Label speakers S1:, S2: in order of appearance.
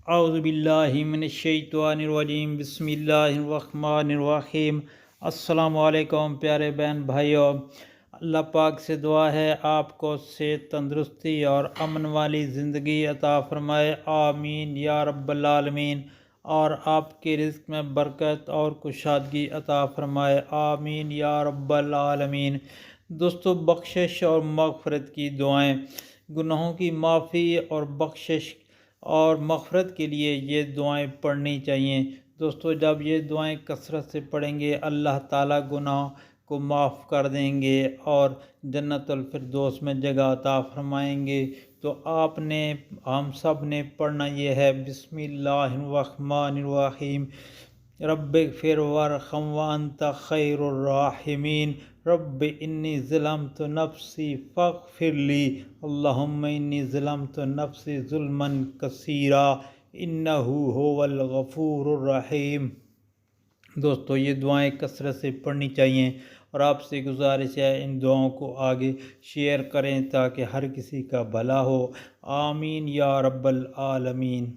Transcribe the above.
S1: اعوذ باللہ من الشیطان الرجیم، بسم اللہ الرحمن الرحیم۔ السلام علیکم پیارے بہن بھائیوں، اللہ پاک سے دعا ہے آپ کو صحت، تندرستی اور امن والی زندگی عطا فرمائے، آمین یا رب العالمین، اور آپ کے رزق میں برکت اور کشادگی عطا فرمائے، آمین یا رب العالمین۔ دوستو، بخشش اور مغفرت کی دعائیں، گناہوں کی معافی اور بخشش اور مغفرت کے لیے یہ دعائیں پڑھنی چاہیے۔ دوستو، جب یہ دعائیں کثرت سے پڑھیں گے اللہ تعالیٰ گناہ کو معاف کر دیں گے اور جنت الفردوس میں جگہ عطا فرمائیں گے۔ تو ہم سب نے پڑھنا یہ ہے، بسم اللہ الرحمن الرحیم، رب اغفر وارحم وانت خیر الراحمین، رب انی ظلمت نفسی فاغفر لی، اللہم انی ظلمت نفسی ظلما کثیرا انہ هو الغفور الرحیم۔ دوستو، یہ دعائیں کثرت سے پڑھنی چاہیے اور آپ سے گزارش ہے ان دعاؤں کو آگے شیئر کریں تاکہ ہر کسی کا بھلا ہو، آمین یا رب العالمین۔